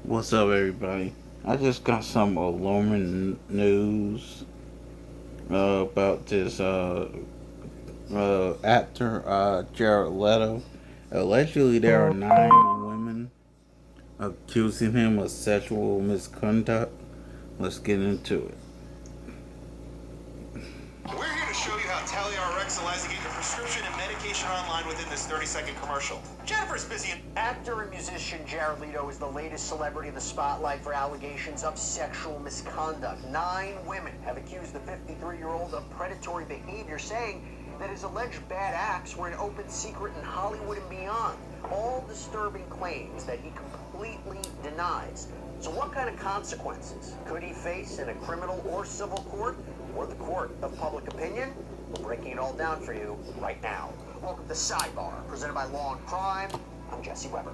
What's up, everybody? I just got some alarming news about this actor, Jared Leto. Allegedly, there are 9 women accusing him of sexual misconduct. Let's get into it. We're here to show you how TallyRx allows you to get your prescription and medication online within this 30-second commercial. Jennifer's busy. Actor and musician Jared Leto is the latest celebrity in the spotlight for allegations of sexual misconduct. 9 women have accused the 53-year-old of predatory behavior, saying that his alleged bad acts were an open secret in Hollywood and beyond. All disturbing claims that he completely denies. So what kind of consequences could he face in a criminal or civil court, or the court of public opinion? We're breaking it all down for you right now. Welcome to Sidebar, presented by Law and Crime. I'm Jesse Weber.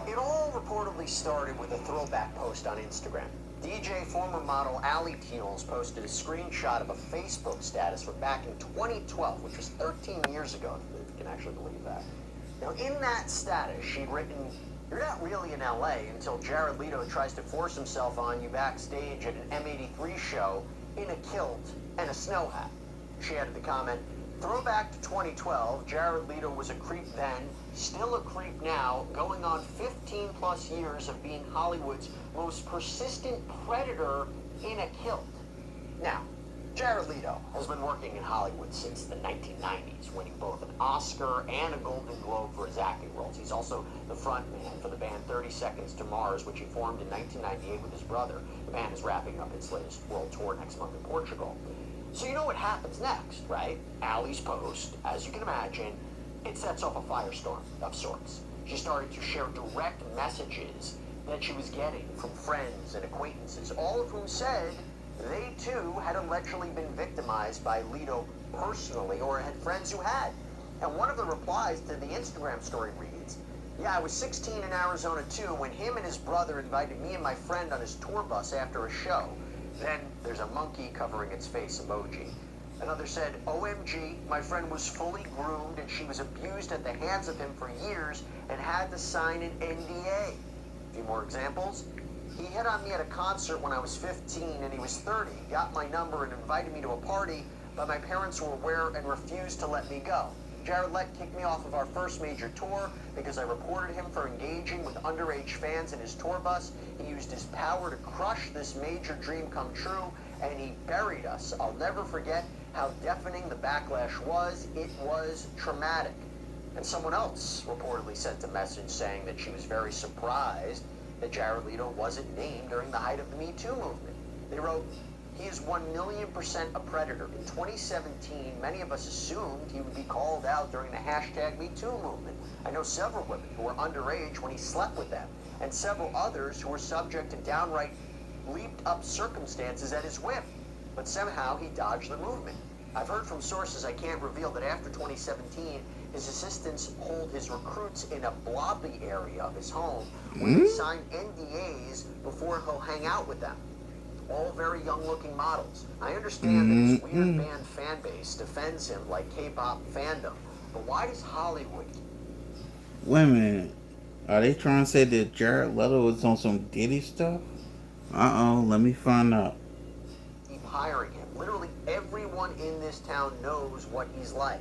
It all reportedly started with a throwback post on Instagram. DJ former model Allie Teals posted a screenshot of a Facebook status from back in 2012, which was 13 years ago, if you can actually believe that. Now, in that status, she'd written, "You're not really in LA until Jared Leto tries to force himself on you backstage at an M83 show in a kilt and a snow hat." She added the comment, "Throwback to 2012, Jared Leto was a creep then, still a creep now, going on 15 plus years of being Hollywood's most persistent predator in a kilt." Now, Jared Leto has been working in Hollywood since the 1990s, winning both an Oscar and a Golden Globe for his acting roles. He's also the frontman for the band 30 Seconds to Mars, which he formed in 1998 with his brother. The band is wrapping up its latest world tour next month in Portugal. So you know what happens next, right? Allie's post, as you can imagine, it sets off a firestorm of sorts. She started to share direct messages that she was getting from friends and acquaintances, all of whom said they too had allegedly been victimized by Leto personally, or had friends who had. And one of the replies to the Instagram story reads, "Yeah, I was 16 in Arizona too when him and his brother invited me and my friend on his tour bus after a show." Then there's a monkey covering its face emoji. Another said, "OMG, my friend was fully groomed and she was abused at the hands of him for years and had to sign an NDA." A few more examples. "He hit on me at a concert when I was 15 and he was 30, got my number and invited me to a party, but my parents were aware and refused to let me go. Jared Leto kicked me off of our first major tour because I reported him for engaging with underage fans in his tour bus. He used his power to crush this major dream come true, and he buried us. I'll never forget how deafening the backlash was. It was traumatic." And someone else reportedly sent a message saying that she was very surprised that Jared Leto wasn't named during the height of the Me Too movement. They wrote, "He is 1,000,000% a predator. In 2017, many of us assumed he would be called out during the hashtag Me Too movement. I know several women who were underage when he slept with them, and several others who were subject to downright leaped up circumstances at his whim. But somehow he dodged the movement. I've heard from sources I can't reveal that after 2017, his assistants hold his recruits in a blobby area of his home where they sign NDAs before he'll hang out with them. All very young-looking models. I understand that his weird band fan base defends him like K-pop fandom, but why does Hollywood Wait a minute. Are they trying to say that Jared Leto is on some Diddy stuff? Let me find out. keep hiring him? Literally everyone in this town knows what he's like.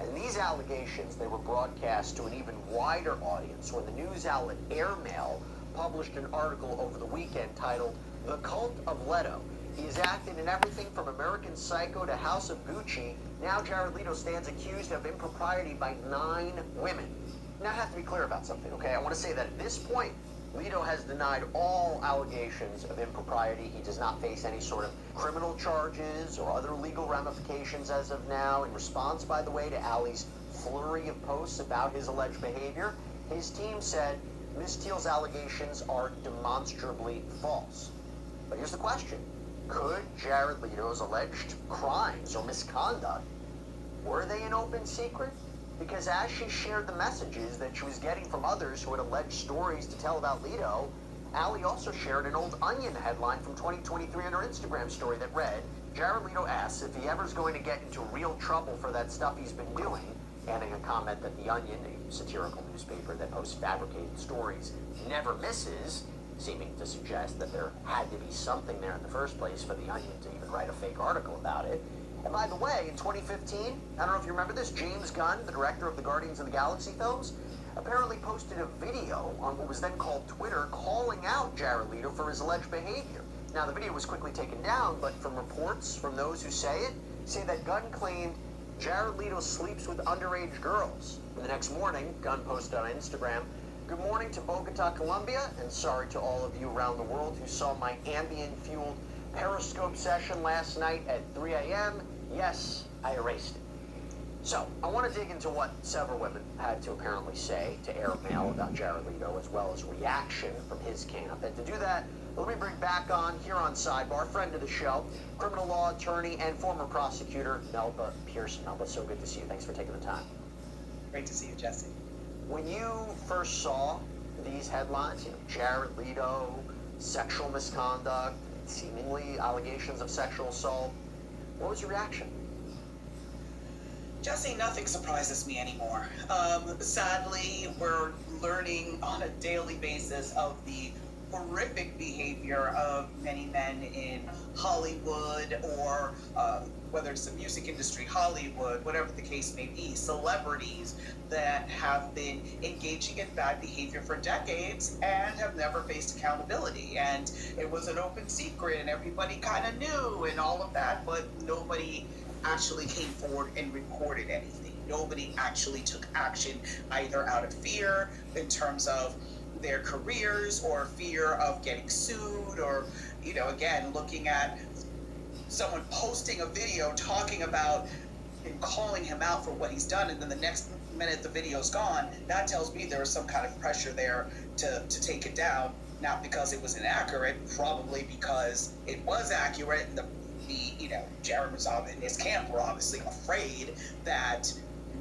And these allegations, they were broadcast to an even wider audience when the news outlet Airmail published an article over the weekend titled "The Cult of Leto. He has acted in everything from American Psycho to House of Gucci. Now Jared Leto stands accused of impropriety by 9 women." Now I have to be clear about something, okay? I want to say that at this point, Leto has denied all allegations of impropriety. He does not face any sort of criminal charges or other legal ramifications as of now. In response, by the way, to Allie's flurry of posts about his alleged behavior, his team said Ms. Teal's allegations are demonstrably false. But here's the question. Could Jared Leto's alleged crimes or misconduct, were they an open secret? Because as she shared the messages that she was getting from others who had alleged stories to tell about Leto, Allie also shared an old Onion headline from 2023 on her Instagram story that read, "Jared Leto asks if he ever's going to get into real trouble for that stuff he's been doing," adding a comment that the Onion, a satirical newspaper that posts fabricated stories, never misses, seeming to suggest that there had to be something there in the first place for the Onion to even write a fake article about it. And by the way, in 2015, I don't know if you remember this, James Gunn, the director of the Guardians of the Galaxy films, apparently posted a video on what was then called Twitter calling out Jared Leto for his alleged behavior. Now, the video was quickly taken down, but from reports from those who say that Gunn claimed Jared Leto sleeps with underage girls. And the next morning, Gunn posted on Instagram, "Good morning to Bogota, Colombia, and sorry to all of you around the world who saw my ambient-fueled Periscope session last night at 3 a.m. Yes, I erased it." So, I want to dig into what several women had to apparently say to airmail about Jared Leto, as well as reaction from his camp. And to do that, let me bring back on, here on Sidebar, friend of the show, criminal law attorney and former prosecutor, Melba Pearson. Melba, so good to see you. Thanks for taking the time. Great to see you, Jesse. When you first saw these headlines, Jared Leto, sexual misconduct, seemingly allegations of sexual assault, what was your reaction? Jesse, nothing surprises me anymore. Sadly, we're learning on a daily basis of the horrific behavior of many men in Hollywood, or whether it's the music industry, Hollywood, whatever the case may be, celebrities that have been engaging in bad behavior for decades and have never faced accountability. And it was an open secret and everybody kind of knew and all of that, but nobody actually came forward and reported anything. Nobody actually took action, either out of fear in terms of their careers or fear of getting sued, or, again, looking at someone posting a video talking about and calling him out for what he's done, and then the next minute the video's gone. That tells me there was some kind of pressure there to take it down, not because it was inaccurate, probably because it was accurate, and Jared was in his camp were obviously afraid that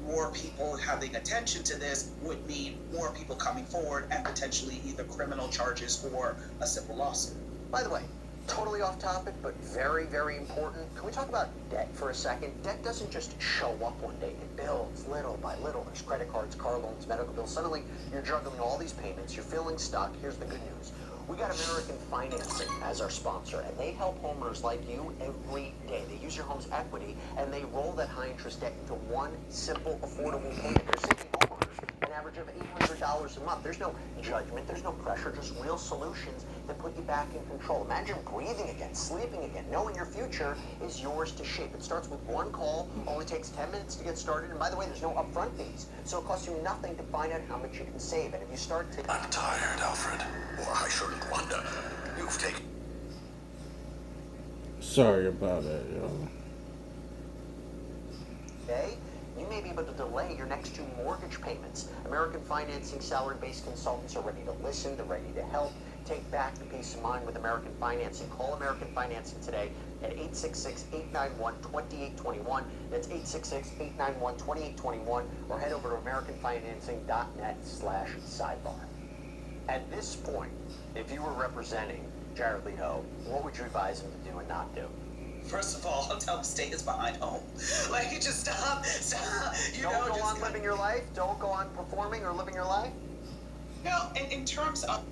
more people having attention to this would mean more people coming forward and potentially either criminal charges or a civil lawsuit. By the way, totally off topic, but very, very important. Can we talk about debt for a second? Debt doesn't just show up one day. It builds little by little. There's credit cards, car loans, medical bills. Suddenly, you're juggling all these payments. You're feeling stuck. Here's the good news. We got American Financing as our sponsor, and they help homeowners like you every day. They use your home's equity, and they roll that high-interest debt into one simple, affordable payment. They're saving homeowners an average of $800 a month. There's no judgment. There's no pressure. Just real solutions that put you back in control. Imagine breathing again, sleeping again, knowing your future is yours to shape. It starts with one call, only takes 10 minutes to get started, and by the way, there's no upfront fees. So it costs you nothing to find out how much you can save. And if you start to... I'm tired, Alfred. Or I shouldn't wonder. You've taken... Sorry about that, y'all. Today, you may be able to delay your next 2 mortgage payments. American Financing salary-based consultants are ready to listen. They're ready to help. Take back the peace of mind with American Financing. Call American Financing today at 866-891-2821. That's 866-891-2821. Or head over to AmericanFinancing.net/sidebar. At this point, if you were representing Jared Leto, what would you advise him to do and not do? First of all, I'll tell him to stay his behind home. Like, just stop. Don't go on living your life? Don't go on performing or living your life? No, in terms of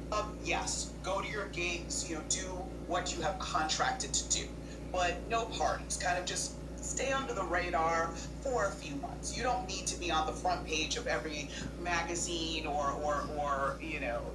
yes, go to your gigs, do what you have contracted to do. But no parties. Kind of just stay under the radar for a few months. You don't need to be on the front page of every magazine or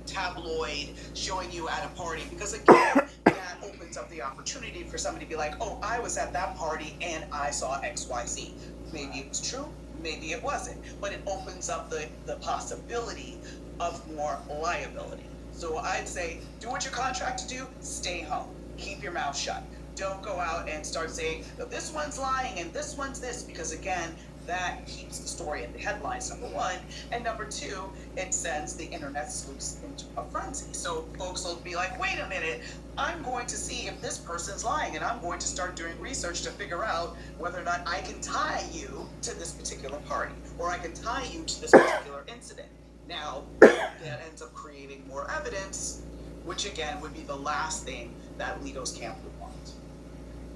tabloid showing you at a party, because again, that opens up the opportunity for somebody to be like, oh, I was at that party and I saw XYZ. Maybe it was true, maybe it wasn't, but it opens up the possibility of more liability. So I'd say, do what you're contracted to do, stay home, keep your mouth shut. Don't go out and start saying, this one's lying and this one's this, because again, that keeps the story in the headlines, number one. And number two, it sends the internet sleuths into a frenzy. So folks will be like, wait a minute, I'm going to see if this person's lying, and I'm going to start doing research to figure out whether or not I can tie you to this particular party, or I can tie you to this particular incident. Now, that ends up creating more evidence, which again would be the last thing that Leto's camp would want.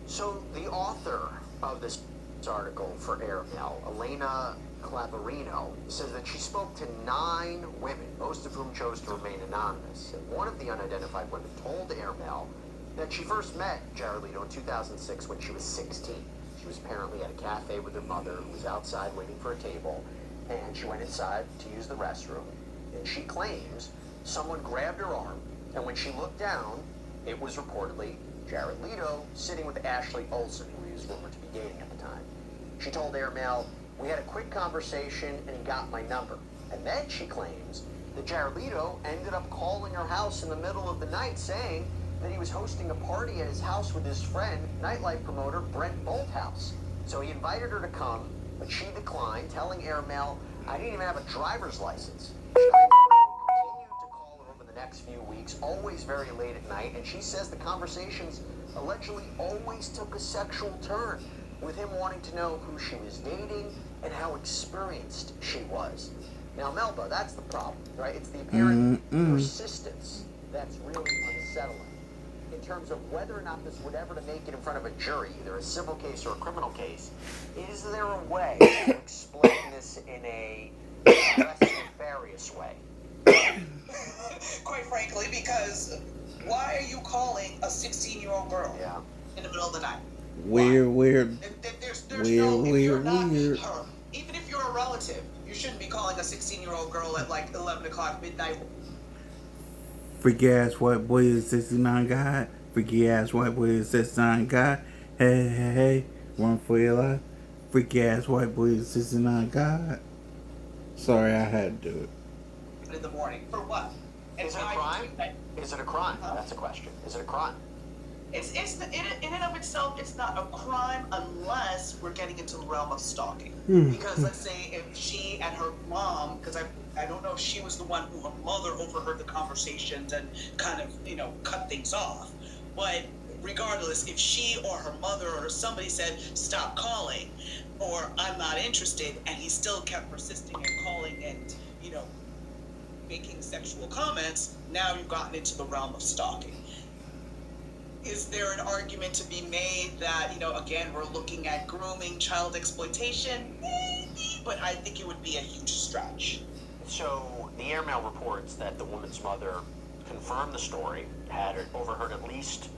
So the author of this article for Airmail, Elena Clavarino says that she spoke to 9 women, most of whom chose to remain anonymous. And one of the unidentified women told Airmail that she first met Jared Leto in 2006 when she was 16. She was apparently at a cafe with her mother, who was outside waiting for a table, and she went inside to use the restroom. And she claims someone grabbed her arm, and when she looked down, it was reportedly Jared Leto sitting with Ashley Olsen, who he was rumored to be dating at the time. She told Airmail, "We had a quick conversation and he got my number." And then she claims that Jared Leto ended up calling her house in the middle of the night saying that he was hosting a party at his house with his friend, nightlife promoter Brent Bolthouse. So he invited her to come, but she declined, telling Airmail, "I didn't even have a driver's license." She claims that Leto continued to call her over the next few weeks, always very late at night, and she says the conversations allegedly always took a sexual turn, with him wanting to know who she was dating and how experienced she was. Now, Melba, that's the problem, right? It's the apparent persistence that's really unsettling. In terms of whether or not this would ever to make it in front of a jury, either a civil case or a criminal case, is there a way to explain this in a less nefarious way? Quite frankly, because why are you calling a 16-year-old girl Yeah. in the middle of the night? Weird. There's Weird, if you're weird, not weird. her, even if you're a relative, you shouldn't be calling a 16-year-old girl at like 11 o'clock midnight. Freaky ass white boy is 69 guy. Freaky ass white boy is 69 guy. Hey, hey, hey. Run for your life. Freaky ass white boy is 69 guy. Sorry, I had to do it. In the morning. For what? Is it a why crime? that- Is it a crime? That's a question. Is it a crime? It's in and of itself, it's not a crime unless we're getting into the realm of stalking. Because let's say if she and her mom, because I don't know if she was the one who her mother overheard the conversations and kind of, cut things off. But regardless, if she or her mother or somebody said, "Stop calling," or "I'm not interested," and he still kept persisting and calling and, making sexual comments, now you've gotten into the realm of stalking. Is there an argument to be made that, again, we're looking at grooming, child exploitation? Maybe, but I think it would be a huge stretch. So the Airmail reports that the woman's mother confirmed the story, had overheard at least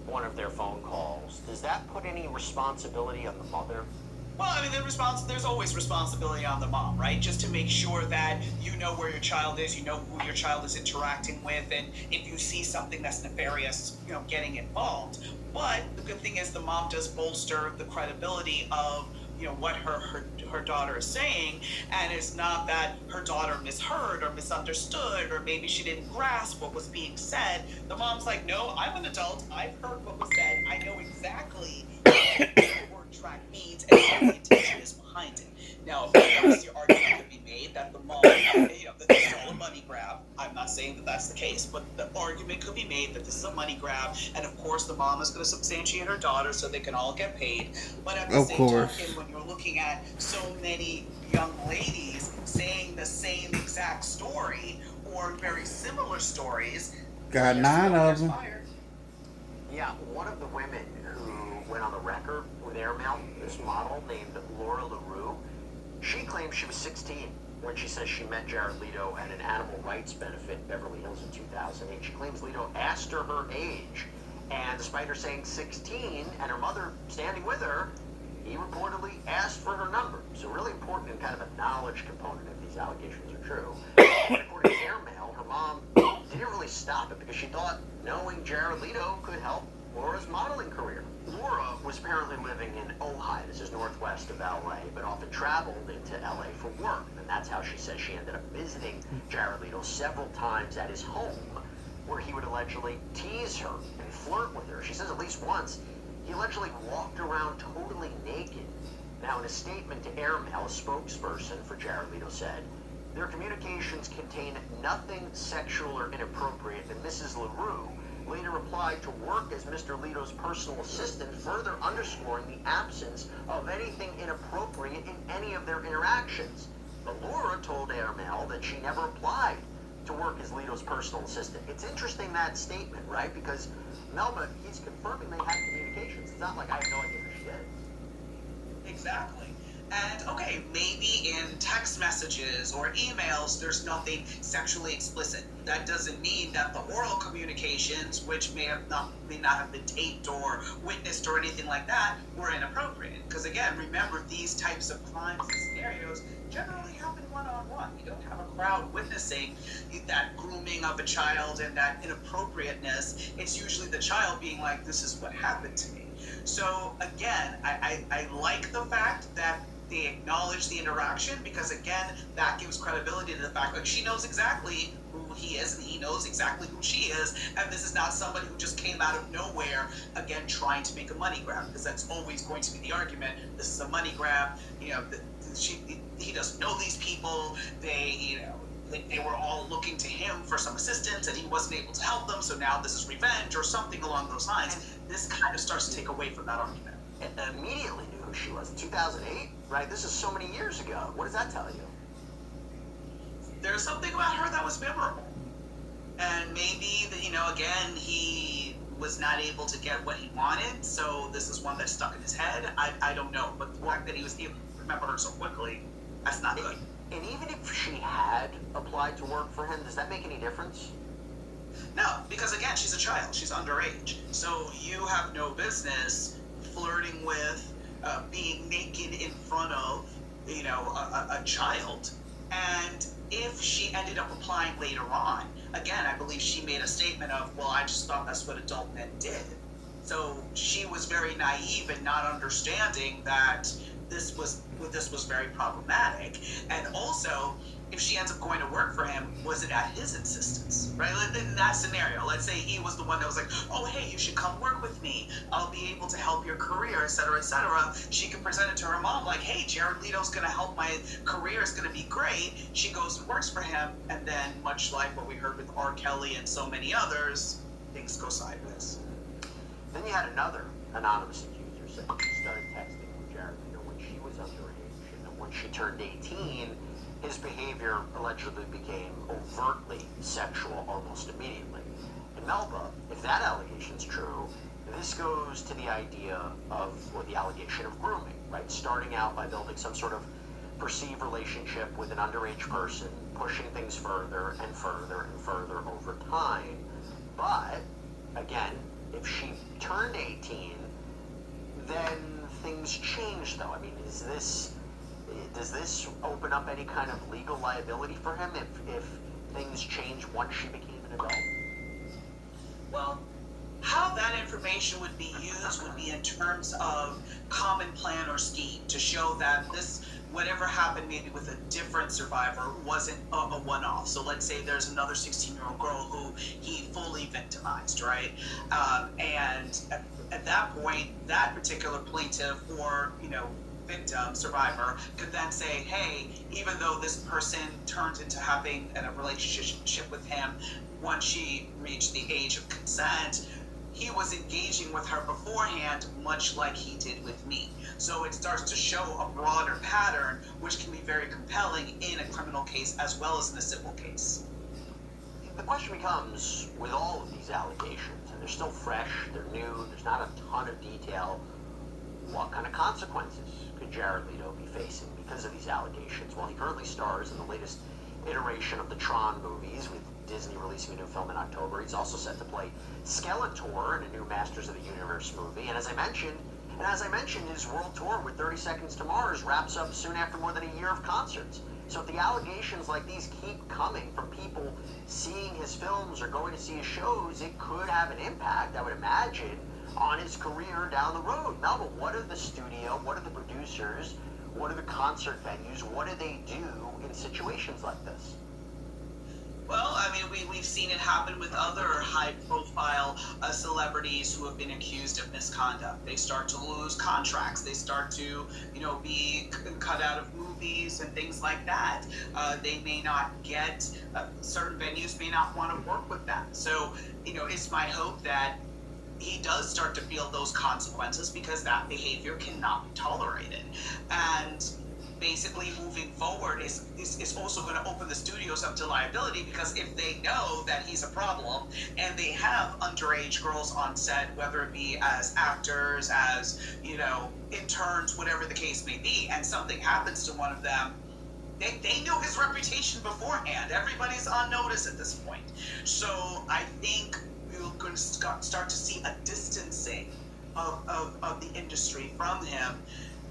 one of their phone calls. Does that put any responsibility on the mother? Well, I mean, there's always responsibility on the mom, right? Just to make sure that you know where your child is, you know who your child is interacting with, and if you see something that's nefarious, getting involved. But the good thing is the mom does bolster the credibility of, what her daughter is saying, and it's not that her daughter misheard or misunderstood, or maybe she didn't grasp what was being said. The mom's like, "No, I'm an adult. I've heard what was said. I know exactly what the word track means and what the intention is behind it." Now, of course, the argument could be made that the mom, that this is all a money grab. I'm not saying that that's the case, but the argument could be made that this is a money grab, and of course, the mom is going to substantiate her daughter so they can all get paid. But at the same token, when you're looking at so many young ladies saying the same exact story or very similar stories, Got 9 of them. Yeah, one of the women who went on the record with Airmail, this model named Laura LaRue, she claims she was 16 when she says she met Jared Leto at an animal rights benefit in Beverly Hills in 2008. She claims Leto asked her age, and despite her saying 16 and her mother standing with her, he reportedly asked for her number. So really important and kind of a knowledge component if these allegations are true. But according to Airmail, her mom didn't really stop it because she thought knowing Jared Leto could help Laura's modeling career. Laura was apparently living in Ojai, this is northwest of LA, but often traveled into LA for work. And that's how she says she ended up visiting Jared Leto several times at his home, where he would allegedly tease her and flirt with her. She says at least once, he allegedly walked around totally naked. Now, in a statement to Airmail, a spokesperson for Jared Leto said, "Their communications contain nothing sexual or inappropriate," and Mrs. LaRue later replied to work as Mr. Leto's personal assistant, further underscoring the absence of anything inappropriate in any of their interactions. But Laura told Airmail that she never applied to work as Leto's personal assistant. It's interesting, that statement, right? Because Melba, he's confirming they had communications. It's not like I have no idea who she is. Exactly. And okay, maybe in text messages or emails, there's nothing sexually explicit. That doesn't mean that the oral communications, which may not have been taped or witnessed or anything like that, were inappropriate. Because again, remember, these types of crimes and scenarios generally happen one-on-one. You don't have a crowd witnessing that grooming of a child and that inappropriateness. It's usually the child being like, "This is what happened to me." So again, I like the fact that they acknowledge the interaction, because again, that gives credibility to the fact like she knows exactly who he is and he knows exactly who she is, and this is not somebody who just came out of nowhere, again trying to make a money grab, because that's always going to be the argument. This is a money grab. He doesn't know these people. They were all looking to him for some assistance and he wasn't able to help them, so now this is revenge or something along those lines. This kind of starts to take away from that argument. Immediately knew who she was. 2008, right? This is so many years ago. What does that tell you? There's something about her that was memorable. And maybe, again, he was not able to get what he wanted, so this is one that stuck in his head. I don't know. But the fact that he was able to remember her so quickly, that's not good. And even if she had applied to work for him, does that make any difference? No, because again, she's a child. She's underage. So you have no business flirting with, being naked in front of, a child. And if she ended up applying later on, again, I believe she made a statement of, well, I just thought that's what adult men did. So she was very naive and not understanding that this was very problematic. And also, if she ends up going to work for him, was it at his insistence, right? Like in that scenario, let's say he was the one that was like, oh, hey, you should come work with me. I'll be able to help your career, et cetera, et cetera. She can present it to her mom like, hey, Jared Leto's going to help my career. It's going to be great. She goes and works for him. And then, much like what we heard with R. Kelly and so many others, things go sideways. Then you had another anonymous accuser say she started texting with Jared Leto when she was underage, and when she turned 18, his behavior allegedly became overtly sexual almost immediately. And Melba, if that allegation's true, this goes to the idea of, or the allegation of grooming, right? Starting out by building some sort of perceived relationship with an underage person, pushing things further and further and further over time. But, again, if she turned 18, then things change, though. I mean, does this open up any kind of legal liability for him if things change once she became an adult? Well, how that information would be used would be in terms of common plan or scheme to show that this, whatever happened maybe with a different survivor, wasn't a one-off. So let's say there's another 16-year-old girl who he fully victimized, right? And at that point, that particular plaintiff or, victim, survivor, could then say, hey, even though this person turned into having a relationship with him once she reached the age of consent, he was engaging with her beforehand, much like he did with me. So it starts to show a broader pattern, which can be very compelling in a criminal case as well as in a civil case. The question becomes, with all of these allegations, and they're still fresh, they're new, there's not a ton of detail, what kind of consequences could Jared Leto be facing because of these allegations? Well, he currently stars in the latest iteration of the Tron movies, with Disney releasing a new film in October. He's also set to play Skeletor in a new Masters of the Universe movie. And as I mentioned, his world tour with 30 Seconds to Mars wraps up soon after more than a year of concerts. So if the allegations like these keep coming from people seeing his films or going to see his shows, it could have an impact, I would imagine, on his career down the road. Melba, what are the studio, what are the producers, what are the concert venues, what do they do in situations like this? Well, I mean, we've seen it happen with other high-profile celebrities who have been accused of misconduct. They start to lose contracts. They start to, be cut out of movies and things like that. They may not get, certain venues may not want to work with them. So, it's my hope that he does start to feel those consequences, because that behavior cannot be tolerated. And basically moving forward is also going to open the studios up to liability, because if they know that he's a problem and they have underage girls on set, whether it be as actors, as, interns, whatever the case may be, and something happens to one of them, they know his reputation beforehand. Everybody's on notice at this point. So I think we're going to start to see a distancing of the industry from him,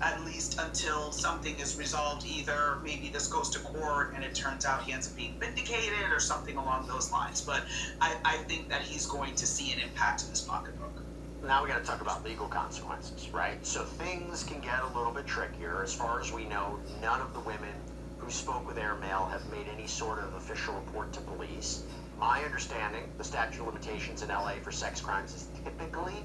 at least until something is resolved. Either maybe this goes to court and it turns out he ends up being vindicated or something along those lines. But I think that he's going to see an impact in his pocketbook. Now we got to talk about legal consequences, right? So things can get a little bit trickier. As far as we know, none of the women who spoke with Airmail have made any sort of official report to police. My understanding, the statute of limitations in LA for sex crimes is typically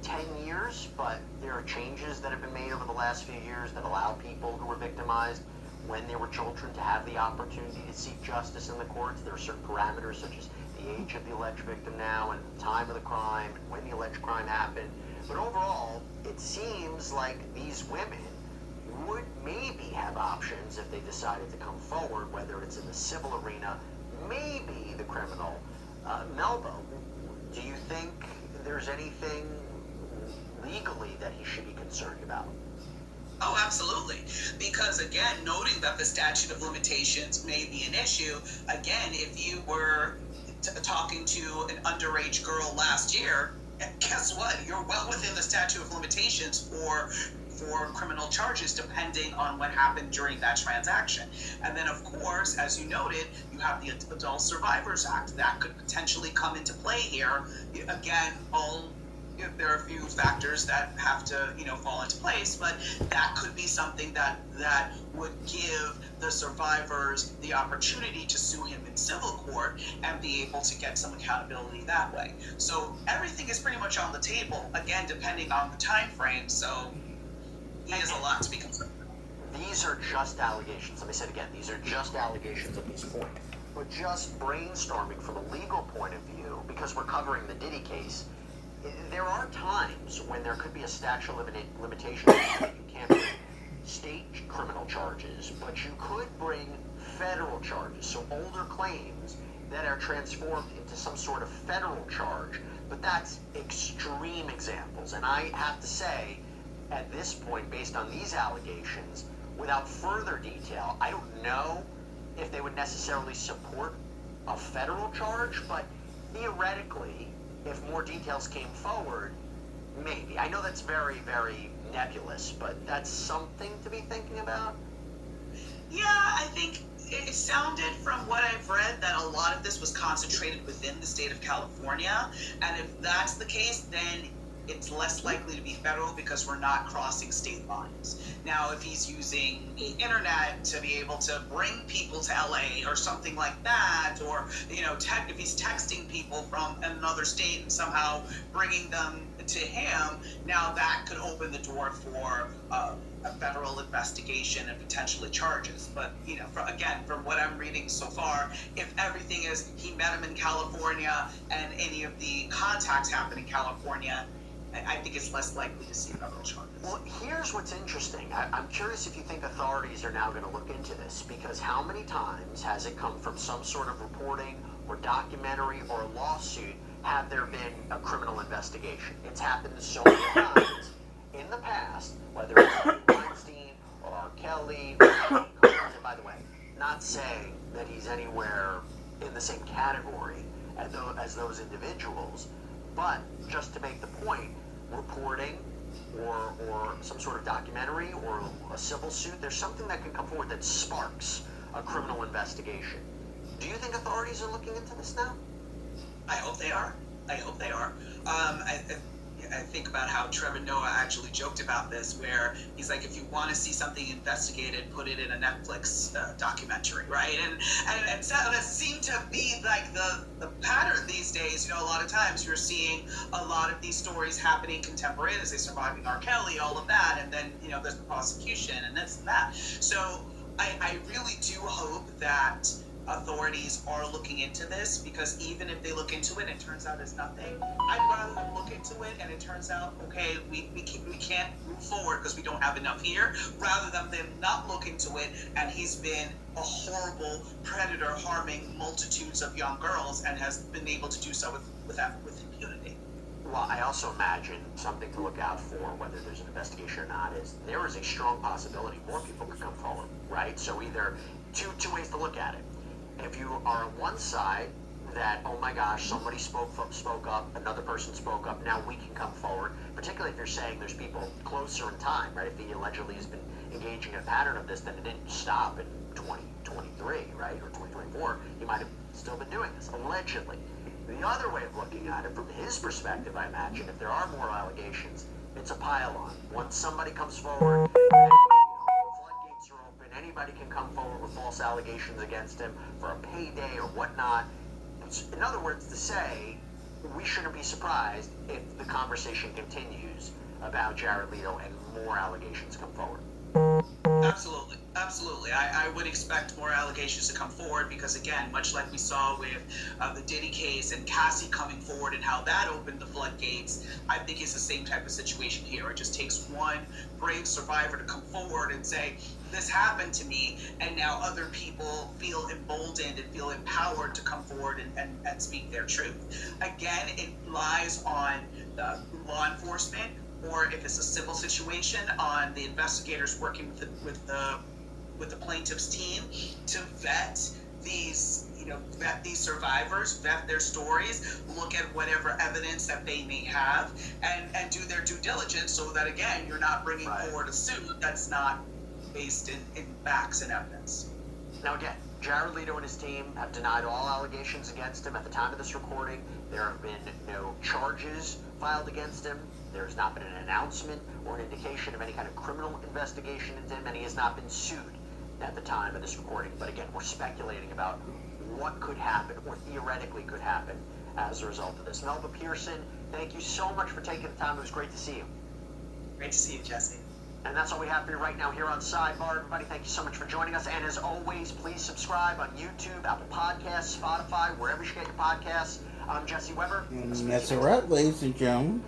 10 years, but there are changes that have been made over the last few years that allow people who were victimized when they were children to have the opportunity to seek justice in the courts. There are certain parameters, such as the age of the alleged victim now and the time of the crime and when the alleged crime happened. But overall, it seems like these women would maybe have options if they decided to come forward, whether it's in the civil arena, maybe the criminal. Melbo, do you think there's anything legally that he should be concerned about? Oh, absolutely. Because again, noting that the statute of limitations may be an issue, again, if you were talking to an underage girl last year, guess what? You're well within the statute of limitations for criminal charges, depending on what happened during that transaction. And then, of course, as you noted, you have the Adult Survivors Act that could potentially come into play here. Again, there are a few factors that have to, fall into place, but that could be something that would give the survivors the opportunity to sue him in civil court and be able to get some accountability that way. So everything is pretty much on the table, again, depending on the time frame. So he has a lot to be concerned about. These are just allegations. Let me say it again. These are just allegations at this point. But just brainstorming from a legal point of view, because we're covering the Diddy case, there are times when there could be a statute of limitations that you can't bring state criminal charges, but you could bring federal charges. So older claims that are transformed into some sort of federal charge, but that's extreme examples. And I have to say, at this point, based on these allegations, without further detail, I don't know if they would necessarily support a federal charge, but theoretically, if more details came forward, maybe. I know that's very, very nebulous, but that's something to be thinking about. Yeah, I think it sounded from what I've read that a lot of this was concentrated within the state of California. And if that's the case, then it's less likely to be federal because we're not crossing state lines. Now, if he's using the internet to be able to bring people to LA or something like that, or, if he's texting people from another state and somehow bringing them to him, now that could open the door for a federal investigation and potentially charges. But, from what I'm reading so far, if everything is he met him in California and any of the contacts happen in California, I think it's less likely to see federal charges. Well, here's what's interesting. I'm curious if you think authorities are now going to look into this, because how many times has it come from some sort of reporting or documentary or lawsuit? Have there been a criminal investigation? It's happened so many times in the past, whether it's Weinstein or R. Kelly or and by the way, not saying that he's anywhere in the same category as those individuals, but just to make the point, reporting or some sort of documentary or a civil suit, there's something that can come forward that sparks a criminal investigation. Do you think authorities are looking into this now? I hope they are. I think about how Trevor Noah actually joked about this, where he's like, if you want to see something investigated, put it in a Netflix documentary, right? And so that seemed to be like the pattern these days. A lot of times you're seeing a lot of these stories happening contemporaneously, surviving R. Kelly, all of that, and then there's the prosecution and this and that. So I really do hope that authorities are looking into this, because even if they look into it and it turns out it's nothing, I'd rather them look into it and it turns out, okay, we can't move forward because we don't have enough here, rather than them not look into it and he's been a horrible predator harming multitudes of young girls and has been able to do so with impunity. Well, I also imagine something to look out for, whether there's an investigation or not, is there is a strong possibility more people could come forward, right? So either two ways to look at it. If you are on one side that, oh my gosh, somebody spoke up, another person spoke up, now we can come forward, particularly if you're saying there's people closer in time, right? If he allegedly has been engaging in a pattern of this, then it didn't stop in 2023, right, or 2024, he might have still been doing this, allegedly. The other way of looking at it, from his perspective, I imagine, if there are more allegations, it's a pile-on. Once somebody comes forward, the floodgates are open, anybody can come forward with false allegations against him for a payday or whatnot. In other words, to say, we shouldn't be surprised if the conversation continues about Jared Leto and more allegations come forward. Absolutely. Absolutely. I would expect more allegations to come forward because, again, much like we saw with the Diddy case and Cassie coming forward and how that opened the floodgates, I think it's the same type of situation here. It just takes one brave survivor to come forward and say, this happened to me, and now other people feel emboldened and feel empowered to come forward and speak their truth. Again, it lies on law enforcement, or if it's a civil situation, on the investigators working with the plaintiff's team to vet these survivors, vet their stories, look at whatever evidence that they may have, and do their due diligence so that, again, you're not bringing forward a suit that's not based in facts and evidence. Now again, Jared Leto and his team have denied all allegations against him. At the time of this recording, there have been no charges filed against him. There has not been an announcement or an indication of any kind of criminal investigation into him, and he has not been sued at the time of this recording. But again, we're speculating about what could happen or theoretically could happen as a result of this. Melba Pearson, thank you so much for taking the time. It was great to see you. Great to see you, Jesse. And that's all we have for you right now here on Sidebar. Everybody, thank you so much for joining us. And as always, please subscribe on YouTube, Apple Podcasts, Spotify, wherever you get your podcasts. I'm Jesse Weber. And that's a wrap, ladies and gentlemen.